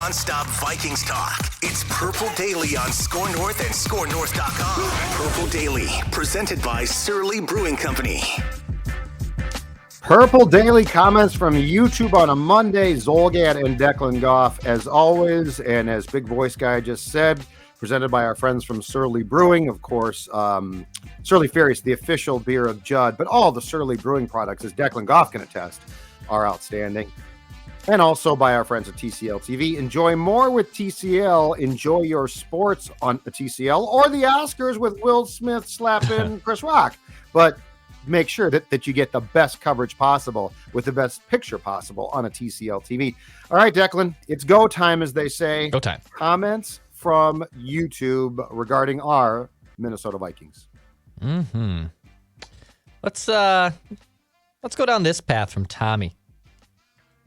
Non-stop Vikings talk. It's Purple Daily on Score North and ScoreNorth.com. Purple Daily, presented by Surly Brewing Company. Purple Daily comments from YouTube on a Monday. Zulgad and Declan Goff, as always, and as Big Voice Guy just said, presented by our friends from Surly Brewing. Of course, Surly Furious, the official beer of Judd, but all the Surly Brewing products, as Declan Goff can attest, are outstanding. And also by our friends at TCL TV. Enjoy more with TCL. Enjoy your sports on the TCL or the Oscars with Will Smith slapping Chris Rock. But make sure that you get the best coverage possible with the best picture possible on a TCL TV. All right, Declan, it's go time, as they say. Go time. Comments from YouTube regarding our Minnesota Vikings. Let's go down this path from Tommy.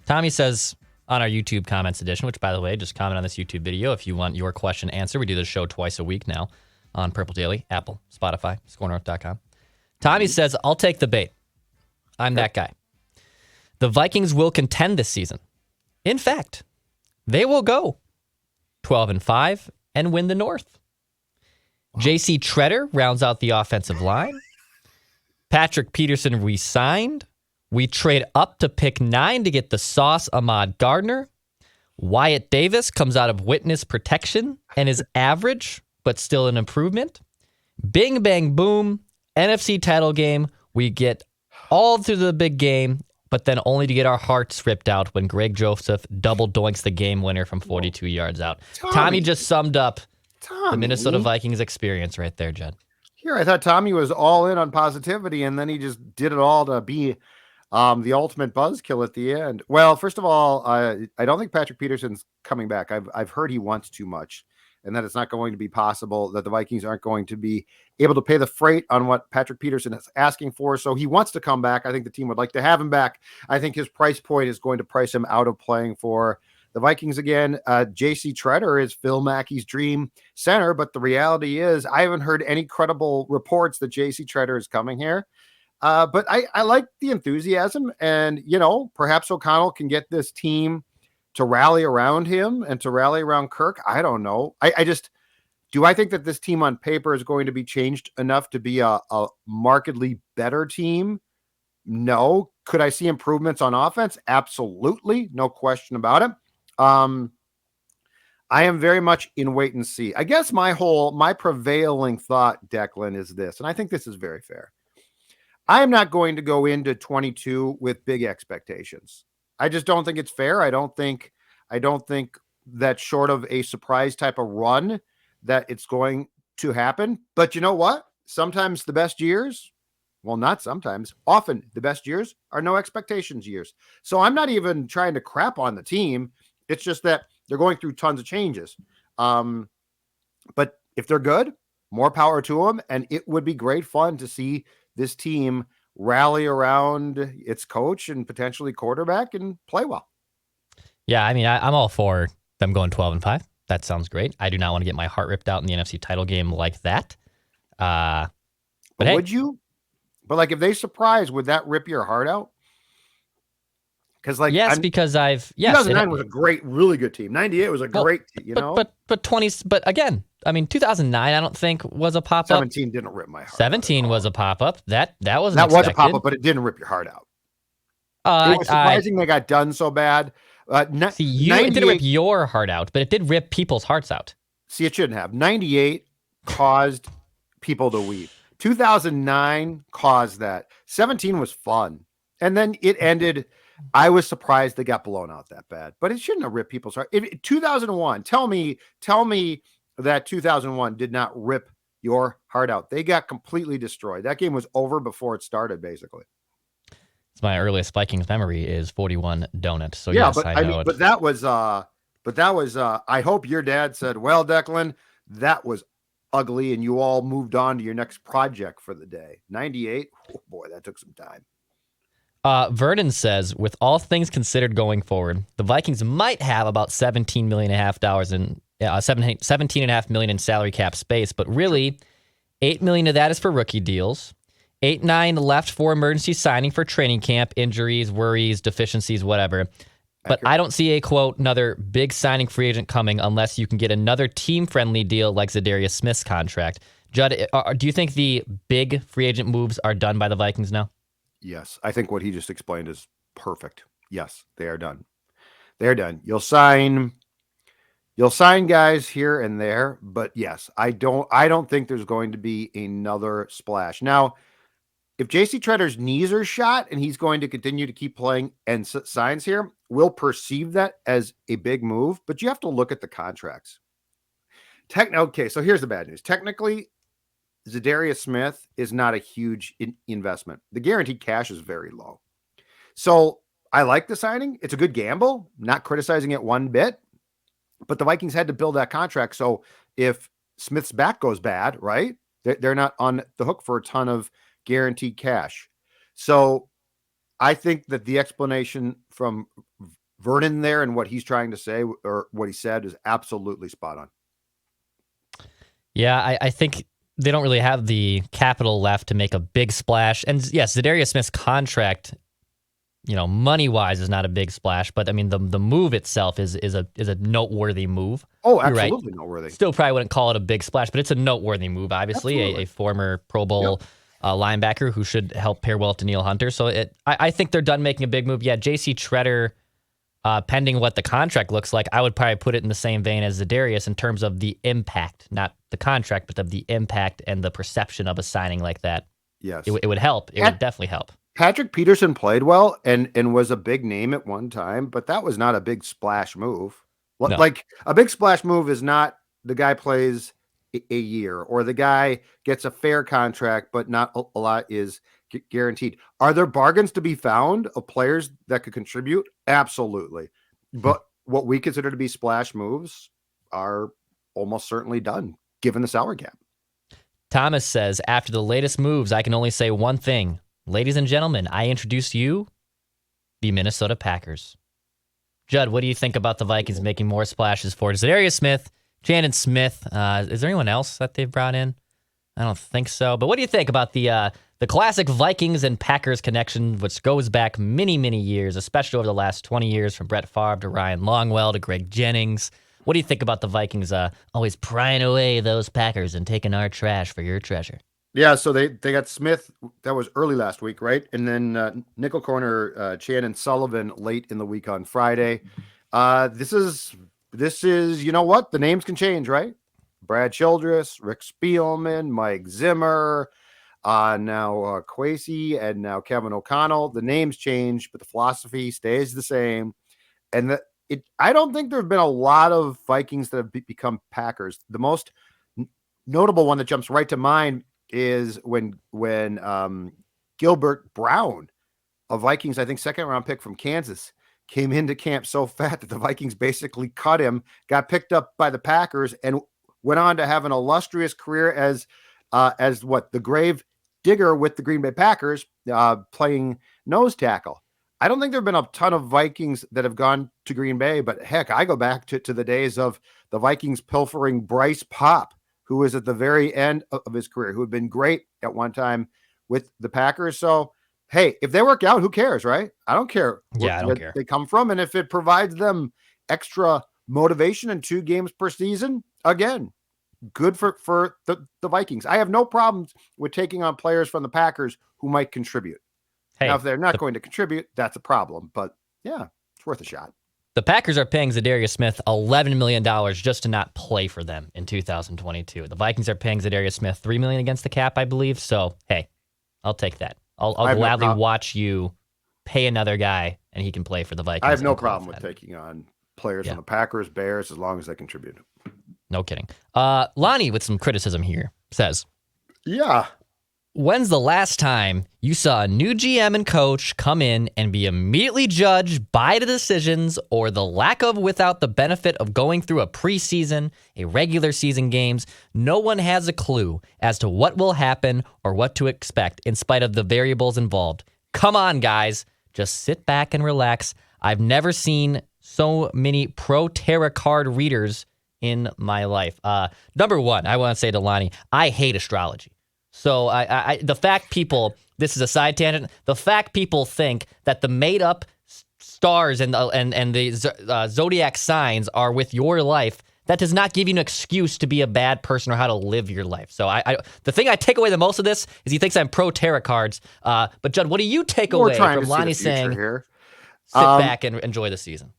Tommy says on our YouTube comments edition, which, by the way, just comment on this YouTube video if you want your question answered. We do this show twice a week now on Purple Daily, Apple, Spotify, ScoreNorth.com. Tommy says, I'll take the bait. I'm that guy. The Vikings will contend this season. In fact, they will go 12-5 and win the North. J.C. Tretter rounds out the offensive line. Patrick Peterson re-signed. We trade up to pick 9 to get the sauce Ahmad Gardner. Wyatt Davis comes out of witness protection and is average, but still an improvement. Bing, bang, boom. NFC title game. We get all through the big game, but then only to get our hearts ripped out when Greg Joseph double doinks the game winner from 42 yards out. Tommy just summed up the Minnesota Vikings experience right there, Jed. Here, I thought Tommy was all in on positivity, and then he just did it all to be the ultimate buzzkill at the end. Well, first of all, I don't think Patrick Peterson's coming back. I've heard he wants too much, and that it's not going to be possible, that the Vikings aren't going to be able to pay the freight on what Patrick Peterson is asking for. So he wants to come back. I think the team would like to have him back. I think his price point is going to price him out of playing for the Vikings again. J.C. Tretter is Phil Mackey's dream center, but the reality is I haven't heard any credible reports that J.C. Tretter is coming here. But I like the enthusiasm, and, perhaps O'Connell can get this team to rally around him and to rally around Kirk. I don't know. Do I think that this team on paper is going to be changed enough to be a markedly better team? No. Could I see improvements on offense? Absolutely. No question about it. I am very much in wait and see. I guess my prevailing thought, Declan, is this, and I think this is very fair. I am not going to go into 22 with big expectations. I just don't think it's fair. I don't think that short of a surprise type of run that it's going to happen. But you know what? Sometimes the best years, well, not sometimes, often the best years are no expectations years. So I'm not even trying to crap on the team. It's just that they're going through tons of changes. But if they're good, more power to them. And it would be great fun to see this team rally around its coach and potentially quarterback and play well. Yeah, I mean, I'm all for them going 12-5. That sounds great. I do not want to get my heart ripped out in the NFC title game like that. But hey. Would you? But if they surprise, would that rip your heart out? Because yes, because 2009 was a really good team. 98 was a great team, But again, I mean, 2009 I don't think was a pop up. 17 didn't rip my heart. 17 was a pop up. That was a pop up, but it didn't rip your heart out. It was surprising they got done so bad. It didn't rip your heart out, but it did rip people's hearts out. See, it shouldn't have. 98 caused people to weep. 2009 caused that. 17 was fun, and then it ended. I was surprised they got blown out that bad, but it shouldn't have ripped people's heart. 2001, tell me that 2001 did not rip your heart out. They got completely destroyed. That game was over before it started, basically. It's my earliest Vikings memory is 41 donuts. So yeah, yes, but I know it. But that was I hope your dad said, well, Declan, that was ugly, and you all moved on to your next project for the day. 98, oh boy, that took some time. Vernon says, with all things considered going forward, the Vikings might have about $17.5 million $17.5 million in salary cap space, but really, $8 million of that is for rookie deals. $8-9 million left for emergency signing for training camp, injuries, worries, deficiencies, whatever. But Accurate. I don't see a, quote, another big signing free agent coming unless you can get another team-friendly deal like Zadarius Smith's contract. Judd, do you think the big free agent moves are done by the Vikings now? Yes. I think what he just explained is perfect. Yes, they are done. They're done. You'll sign guys here and there, but yes, I don't think there's going to be another splash. Now, if JC Tretter's knees are shot and he's going to continue to keep playing and signs here, we'll perceive that as a big move, but you have to look at the contracts. Okay, so here's the bad news. Technically, Zadarius Smith is not a huge investment. The guaranteed cash is very low. So I like the signing. It's a good gamble, not criticizing it one bit, but the Vikings had to build that contract. So if Smith's back goes bad, right, they're not on the hook for a ton of guaranteed cash. So I think that the explanation from Vernon there and what he's trying to say or what he said is absolutely spot on. Yeah, I think they don't really have the capital left to make a big splash. And yes, Zadarius Smith's contract, money-wise is not a big splash, but I mean the move itself is a noteworthy move. Oh, absolutely noteworthy. Still probably wouldn't call it a big splash, but it's a noteworthy move, obviously. A former Pro Bowl linebacker who should help pair well to Neil Hunter. So I think they're done making a big move. Yeah, J.C. Tretter, pending what the contract looks like, I would probably put it in the same vein as Zadarius in terms of the impact, not the contract, but of the impact and the perception of a signing like that. Yes. It would help. It would definitely help. Patrick Peterson played well and was a big name at one time, but that was not a big splash move. No. Like a big splash move is not the guy plays a year or the guy gets a fair contract, but not a lot is guaranteed. Are there bargains to be found of players that could contribute? Absolutely. But what we consider to be splash moves are almost certainly done given the salary cap. Thomas says, after the latest moves, I can only say one thing. Ladies and gentlemen, I introduce you the Minnesota Packers. Judd, what do you think about the Vikings making more splashes for Zadarius Smith, Shannon Smith? Is there anyone else that they've brought in? I don't think so. But what do you think about the classic Vikings and Packers connection, which goes back many, many years, especially over the last 20 years, from Brett Favre to Ryan Longwell to Greg Jennings? What do you think about the Vikings always prying away those Packers and taking our trash for your treasure? Yeah, so they got Smith. That was early last week, right? And then nickel corner Shannon Sullivan late in the week on Friday. This is you know what? The names can change, right? Brad Childress, Rick Spielman, Mike Zimmer, now Kwesi, and now Kevin O'Connell. The names change, but the philosophy stays the same. And I don't think there have been a lot of Vikings that have become Packers. The most notable one that jumps right to mind is when Gilbert Brown, a Vikings, I think, second round pick from Kansas, came into camp so fat that the Vikings basically cut him, got picked up by the Packers, and went on to have an illustrious career as the grave digger with the Green Bay Packers, playing nose tackle. I don't think there have been a ton of Vikings that have gone to Green Bay, but heck, I go back to the days of the Vikings pilfering Bryce Pop, who was at the very end of his career, who had been great at one time with the Packers. So, hey, if they work out, who cares, right? I don't care. Yeah, I don't care. They come from, and if it provides them extra motivation in 2 games per season, again, good for the Vikings. I have no problems with taking on players from the Packers who might contribute. Hey, now, if they're not going to contribute, that's a problem. But yeah, it's worth a shot. The Packers are paying Zadarius Smith $11 million just to not play for them in 2022. The Vikings are paying Zadarius Smith $3 million against the cap, I believe. So, hey, I'll take that. I'll gladly watch you pay another guy and he can play for the Vikings. I have no problem with taking on players from the Packers, Bears, as long as they contribute. No kidding. Lonnie, with some criticism here, says, yeah. When's the last time you saw a new GM and coach come in and be immediately judged by the decisions or the lack of without the benefit of going through a preseason, a regular season games? No one has a clue as to what will happen or what to expect in spite of the variables involved. Come on, guys. Just sit back and relax. I've never seen so many pro tarot card readers in my life. Number one, I want to say to Lonnie, I hate astrology. So the fact people, this is a side tangent, the fact people think that the made up stars and the zodiac signs are with your life, that does not give you an excuse to be a bad person or how to live your life. So the thing I take away the most of this is he thinks I'm pro tarot cards. But Judd, what do you take away from Lonnie saying, here. sit back and enjoy the season?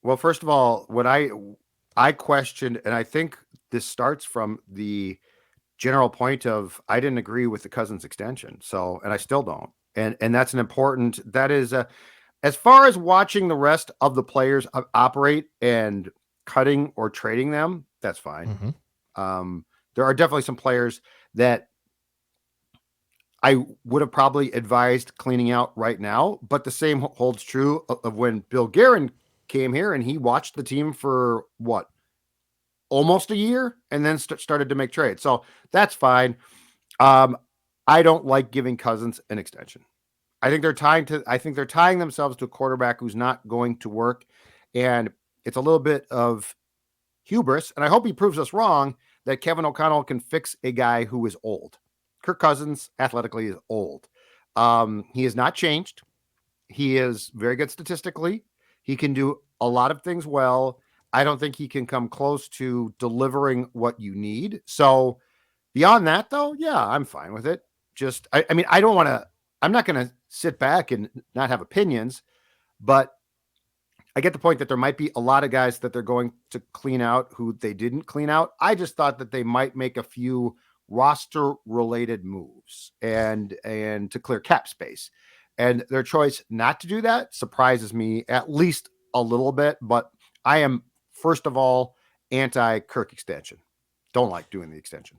Well, first of all, what I questioned, and I think this starts from the general point of I didn't agree with the Cousins extension. So, and I still don't. And that's an important, that is, as far as watching the rest of the players operate and cutting or trading them, that's fine. Mm-hmm. There are definitely some players that I would have probably advised cleaning out right now, but the same holds true of when Bill Guerin came here and he watched the team for almost a year and then started to make trades. So that's fine. I don't like giving Cousins an extension. I think they're tying themselves to a quarterback who's not going to work. And it's a little bit of hubris. And I hope he proves us wrong that Kevin O'Connell can fix a guy who is old. Kirk Cousins athletically is old. He has not changed. He is very good statistically. He can do a lot of things well. I don't think he can come close to delivering what you need. So beyond that, though, yeah, I'm fine with it. Just, I mean, I'm not going to sit back and not have opinions, but I get the point that there might be a lot of guys that they're going to clean out who they didn't clean out. I just thought that they might make a few roster related moves and to clear cap space, and their choice not to do that surprises me at least a little bit. But I am, first of all, anti Kirk extension. Don't like doing the extension.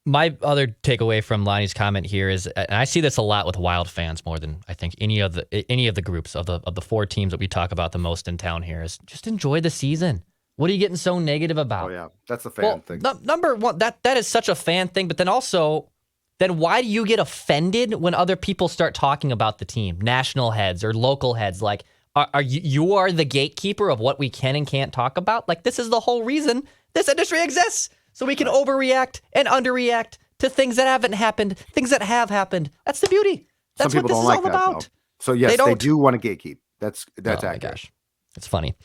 My other takeaway from Lonnie's comment here is, and I see this a lot with Wild fans more than I think any of the groups of the four teams that we talk about the most in town here, is just enjoy the season. What are you getting so negative about? Oh yeah, that's a fan thing. Number one, that is such a fan thing. But then also, why do you get offended when other people start talking about the team, national heads or local heads? Like, are you are the gatekeeper of what we can and can't talk about? Like, this is the whole reason this industry exists. So we can overreact and underreact to things that haven't happened, things that have happened. That's the beauty. That's what this is all about. Though. So yes, they do want to gatekeep. That's accurate. My gosh. It's funny.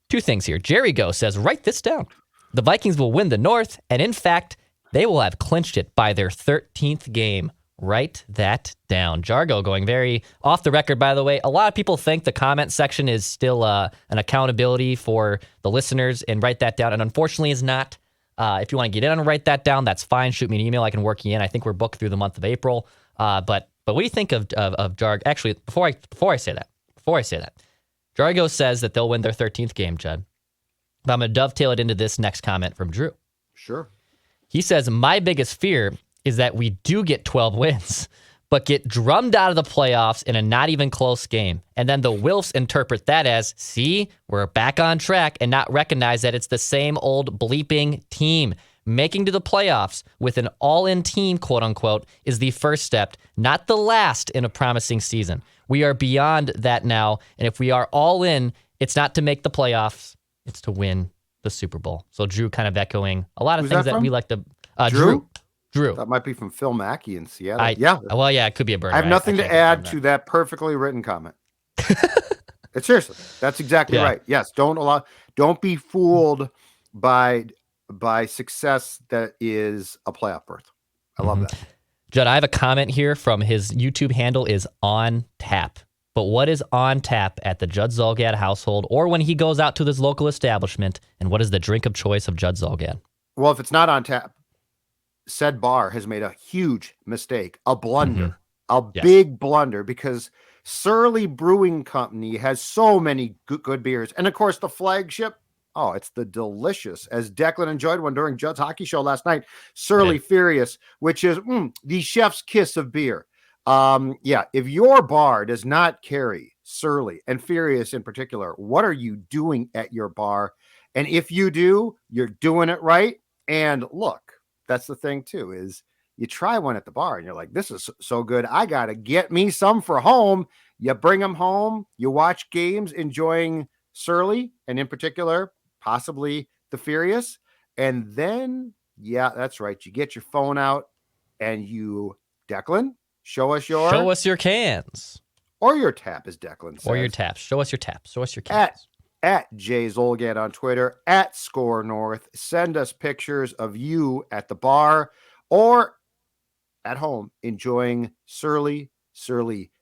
Two things here. Jerry Go says, write this down. The Vikings will win the North, and in fact, they will have clinched it by their 13th game. Write that down. Jargo going very off the record, by the way. A lot of people think the comment section is still an accountability for the listeners, and write that down. And unfortunately, is not. If you want to get in and write that down, that's fine. Shoot me an email. I can work you in. I think we're booked through the month of April. But what do you think of Jargo? Actually, before I say that, Jargo says that they'll win their 13th game, Judd. But I'm going to dovetail it into this next comment from Drew. Sure. He says, my biggest fear is that we do get 12 wins, but get drummed out of the playoffs in a not even close game. And then the Wilfs interpret that as, see, we're back on track, and not recognize that it's the same old bleeping team. Making to the playoffs with an all-in team, quote unquote, is the first step, not the last in a promising season. We are beyond that now. And if we are all in, it's not to make the playoffs, it's to win the Super Bowl. So Drew kind of echoing a lot of things that we like to. Drew. That might be from Phil Mackey in Seattle. Yeah. Well, yeah, it could be a burner. I have nothing to add to that perfectly written comment. Seriously, that's exactly right. Yes, don't be fooled by success that is a playoff berth. I love that. Judd, I have a comment here from his YouTube handle is on tap. But what is on tap at the Judd Zulgad household, or when he goes out to this local establishment, and what is the drink of choice of Judd Zulgad? Well, if it's not on tap, said bar has made a huge mistake, a blunder, big blunder, because Surly Brewing Company has so many good beers. And of course, the flagship, it's the delicious, as Declan enjoyed one during Judd's hockey show last night, Surly Furious, which is the chef's kiss of beer. If your bar does not carry Surly and Furious in particular, what are you doing at your bar? And if you do, you're doing it right. And look, that's the thing too, is you try one at the bar and you're like, this is so good. I got to get me some for home. You bring them home, you watch games, enjoying Surly, and in particular, possibly the Furious. And then, that's right. You get your phone out and you, Declan, show us your cans. or your tap, as Declan says. Or your taps. Show us your taps. Show us your at caps. Jay Zolgad on Twitter, at Score North. Send us pictures of you at the bar or at home enjoying Surly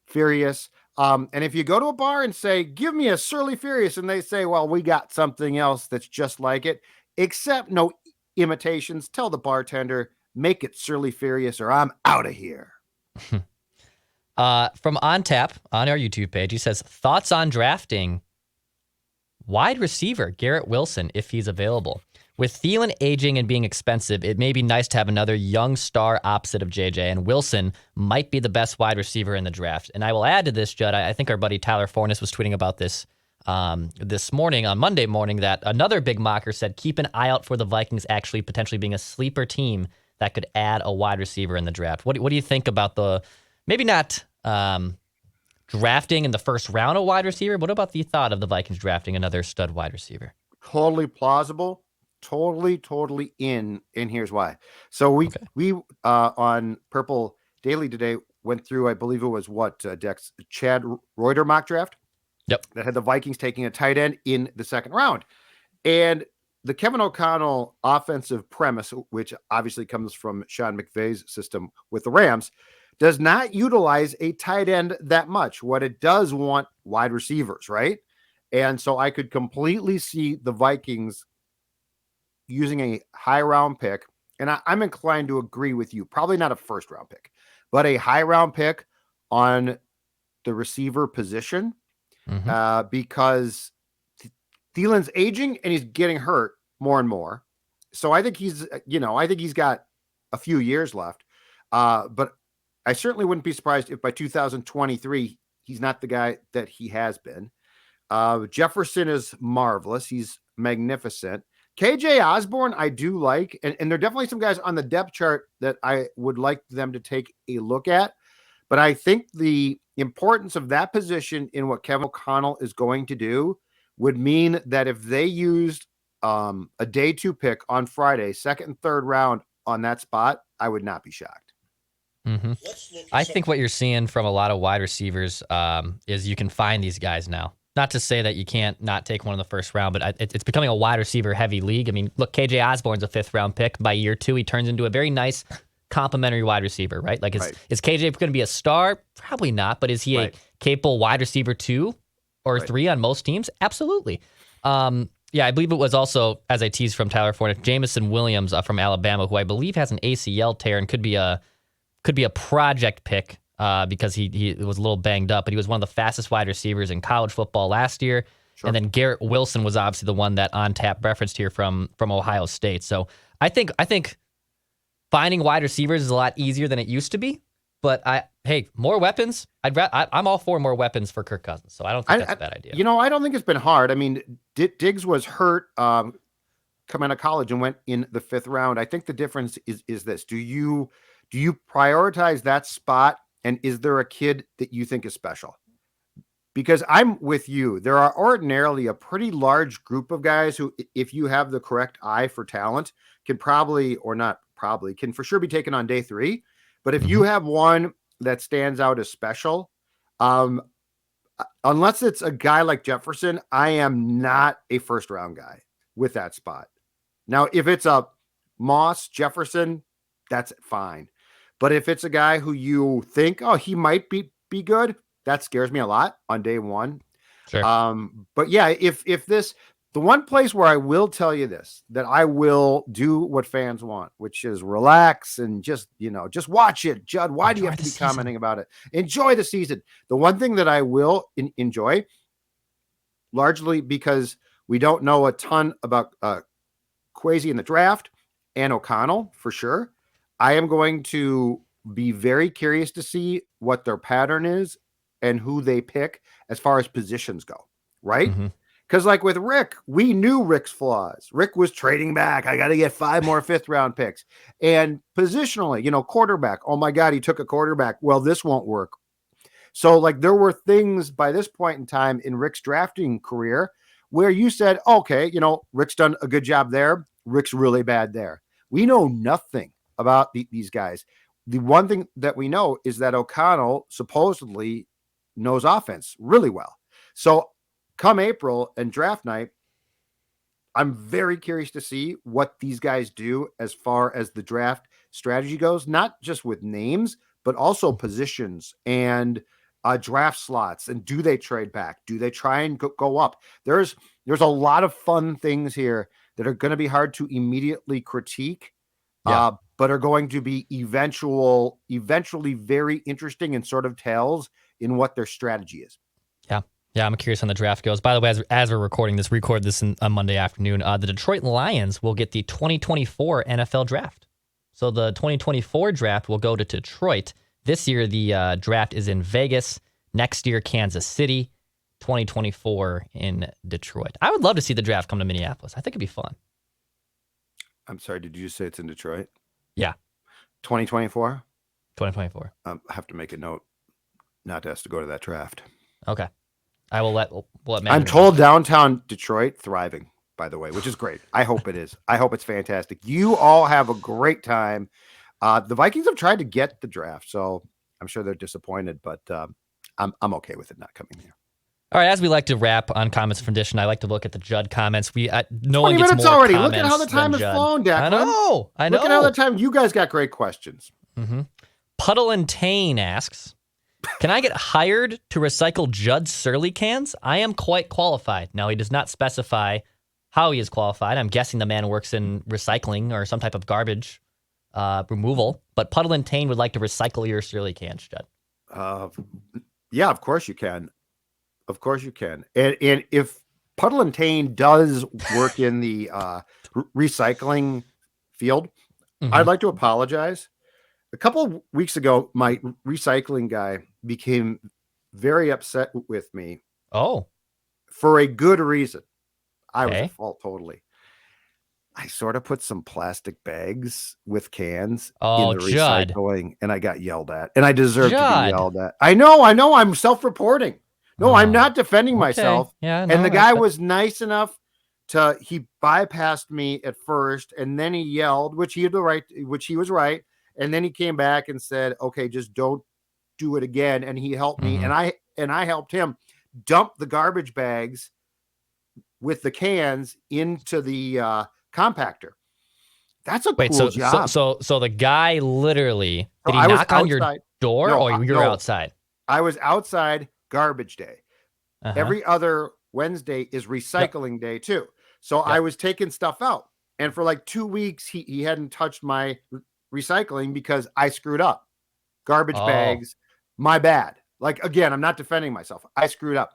Furious. And if you go to a bar and say, give me a Surly Furious, and they say, well, we got something else that's just like it, except no imitations, tell the bartender, make it Surly Furious or I'm out of here. From On Tap on our YouTube page, he says, thoughts on drafting wide receiver Garrett Wilson if he's available. With Thielen aging and being expensive, it may be nice to have another young star opposite of JJ, and Wilson might be the best wide receiver in the draft. And I will add to this, Judd, I think our buddy Tyler Fornes was tweeting about this this morning, on Monday morning, that another big mocker said keep an eye out for the Vikings actually potentially being a sleeper team that could add a wide receiver in the draft. What do you think about the, maybe not drafting in the first round a wide receiver, but what about the thought of the Vikings drafting another stud wide receiver? Totally plausible. Totally in, and here's why. So we on Purple Daily today went through, I believe it was Dex, Chad Reuter mock draft. Yep. That had the Vikings taking a tight end in the second round. And the Kevin O'Connell offensive premise, which obviously comes from Sean McVay's system with the Rams, does not utilize a tight end that much. What it does want wide receivers, right? And so I could completely see the Vikings using a high round pick, and I'm inclined to agree with you. Probably not a first round pick, but a high round pick on the receiver position, because Thielen's aging and he's getting hurt more and more. So I think he's got a few years left. But I certainly wouldn't be surprised if by 2023 he's not the guy that he has been. Jefferson is marvelous. He's magnificent. KJ Osborne, I do like, and there are definitely some guys on the depth chart that I would like them to take a look at. But I think the importance of that position in what Kevin O'Connell is going to do would mean that if they used a day 2 pick on Friday, second and third round on that spot, I would not be shocked. Mm-hmm. I think what you're seeing from a lot of wide receivers is you can find these guys now. Not to say that you can't not take one in the first round, but it's becoming a wide receiver heavy league. I mean, look, KJ Osborne's a 5th round pick. By year 2, he turns into a very nice complimentary wide receiver, right? Like, is KJ going to be a star? Probably not, but is he a capable wide receiver 2 or 3 on most teams? Absolutely. Yeah, I believe it was also, as I teased from Tyler Fornes, Jamison Williams from Alabama, who I believe has an ACL tear and could be a project pick. Because he was a little banged up, but he was one of the fastest wide receivers in college football last year. Sure. And then Garrett Wilson was obviously the one that On Tap referenced here from Ohio State. So I think finding wide receivers is a lot easier than it used to be. But more weapons. I'm all for more weapons for Kirk Cousins. So I don't think that's a bad idea. I don't think it's been hard. I mean, Diggs was hurt coming out of college and went in the 5th round. I think the difference is this: do you prioritize that spot? And is there a kid that you think is special? Because I'm with you. There are ordinarily a pretty large group of guys who, if you have the correct eye for talent, can can for sure be taken on day 3. But if you have one that stands out as special, unless it's a guy like Jefferson, I am not a first round guy with that spot. Now, if it's a Moss, Jefferson, that's fine. But if it's a guy who you think, he might be good, that scares me a lot on day 1. Sure. But yeah, if the one place where I will tell you this, that I will do what fans want, which is relax and just watch it. Judd, why do you have to be commenting about it? Enjoy the season. The one thing that I will enjoy, largely because we don't know a ton about Kwesi in the draft and O'Connell for sure, I am going to be very curious to see what their pattern is and who they pick as far as positions go, right? Because like with Rick, we knew Rick's flaws. Rick was trading back. I got to get 5 more 5th round picks. And positionally, quarterback. Oh my God, he took a quarterback. Well, this won't work. So like there were things by this point in time in Rick's drafting career where you said, okay, Rick's done a good job there. Rick's really bad there. We know nothing about these guys. The one thing that we know is that O'Connell supposedly knows offense really well. So come April and draft night, I'm very curious to see what these guys do as far as the draft strategy goes, not just with names, but also positions and draft slots. And do they trade back? Do they try and go up? There's a lot of fun things here that are going to be hard to immediately critique, but are going to be eventually very interesting and sort of tells in what their strategy is. Yeah, I'm curious on the draft goes. By the way, as we're recording this, record this on Monday afternoon, the Detroit Lions will get the 2024 NFL draft. So the 2024 draft will go to Detroit. This year, the draft is in Vegas. Next year, Kansas City. 2024 in Detroit. I would love to see the draft come to Minneapolis. I think it'd be fun. I'm sorry, did you say it's in Detroit? Yeah. 2024? 2024. I have to make a note not to have to go to that draft. Okay. I will let I'm told downtown Detroit thriving, by the way, which is great. I hope it is. I hope it's fantastic. You all have a great time. The Vikings have tried to get the draft, so I'm sure they're disappointed, but I'm okay with it not coming here. All right, as we like to wrap on comments from Dish, and I like to look at the Judd comments. No 20 one gets minutes more already. comments. Look at how the time has flown, Declan. I know. Look at how the time. You guys got great questions. Mm-hmm. Puddle and Tane asks, can I get hired to recycle Judd Surly cans? I am quite qualified. Now, he does not specify how he is qualified. I'm guessing the man works in recycling or some type of garbage removal. But Puddle and Tane would like to recycle your Surly cans, Judd. Yeah, of course you can. Of course you can. And if Puddle and Tane does work in the recycling field, I'd like to apologize. A couple of weeks ago, my recycling guy became very upset with me. Oh. For a good reason. I was Okay. at fault totally. I sort of put some plastic bags with cans in the Judd. recycling, and I got yelled at. And I deserve to Judd. be yelled at. I know. I'm self-reporting. No, I'm not defending myself. Yeah, And the guy was nice enough he bypassed me at first, and then he yelled, which he was right. And then he came back and said, okay, just don't do it again. And he helped me. And I helped him dump the garbage bags with the cans into the compactor. That's a cool job. So the guy literally, did he I was knock on your outside. door or you were outside? I was outside garbage day. Every other Wednesday is recycling day too. So I was taking stuff out. And for like 2 weeks, he hadn't touched my recycling because I screwed up. Garbage bags, my bad. Like, again, I'm not defending myself. I screwed up.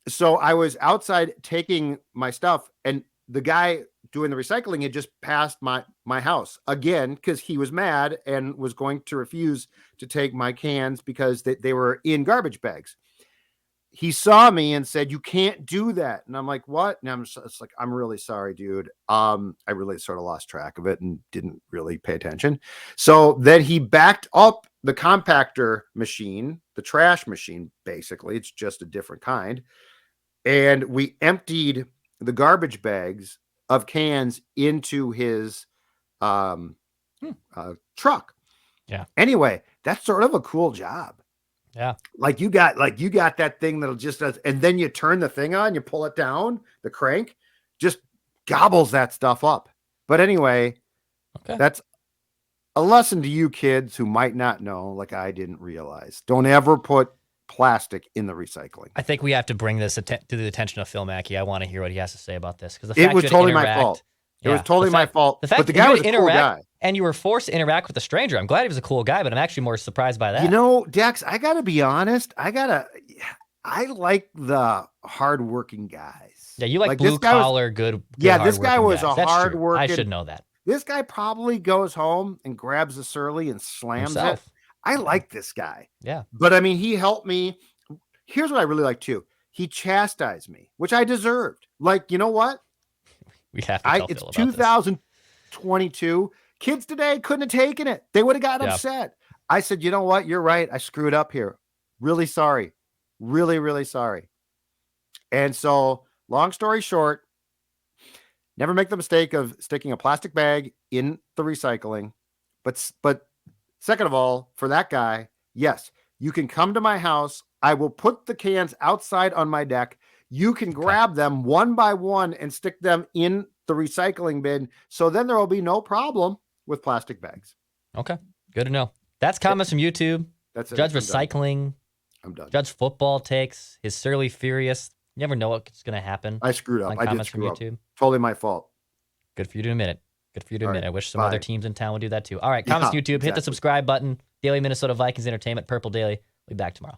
So I was outside taking my stuff, and the guy doing the recycling had just passed my house again because he was mad and was going to refuse to take my cans because they were in garbage bags. He saw me and said, you can't do that. And I'm like, what? And it's like, I'm really sorry, dude. I really sort of lost track of it and didn't really pay attention. So then he backed up the compactor machine, the trash machine, basically. It's just a different kind. And we emptied the garbage bags of cans into his truck. Yeah. Anyway, that's sort of a cool job. Yeah. Like you got that thing that'll just does, and then you turn the thing on, you pull it down, the crank just gobbles that stuff up. But anyway, that's a lesson to you kids who might not know, like I didn't realize. Don't ever put plastic in the recycling. I think we have to bring this to the attention of Phil Mackey. I want to hear what he has to say about this because it was totally my fault. It was totally my fault. But the guy was a cool guy. And you were forced to interact with a stranger. I'm glad he was a cool guy, but I'm actually more surprised by that. You know, Dex, I got to be honest. I like the hardworking guys. Yeah, you like blue collar, good. Yeah, this guy was a hardworking. I should know that. This guy probably goes home and grabs a Surly and slams it. I like this guy. Yeah. But I mean, he helped me. Here's what I really like too. He chastised me, which I deserved. Like, you know what? We have to tell Phil it's about 2022. Kids today couldn't have taken it. They would have gotten upset. I said, you know what? You're right. I screwed up here. Really sorry. Really, really sorry. And so, long story short, never make the mistake of sticking a plastic bag in the recycling. But second of all, for that guy, yes, you can come to my house. I will put the cans outside on my deck. You can grab them one by one and stick them in the recycling bin. So then there will be no problem with plastic bags. Okay. Good to know. That's comments from YouTube. That's it. Judge Recycling. I'm done. Judge Football takes. His Surly Furious. You never know what's going to happen. I screwed up. On I did comments from screw up. YouTube. Totally my fault. Good for you to admit it. Good for you to admit it. I wish some Bye. other teams in town would do that too. All right. Comments from YouTube. Hit the subscribe button. Daily Minnesota Vikings Entertainment. Purple Daily. We'll be back tomorrow.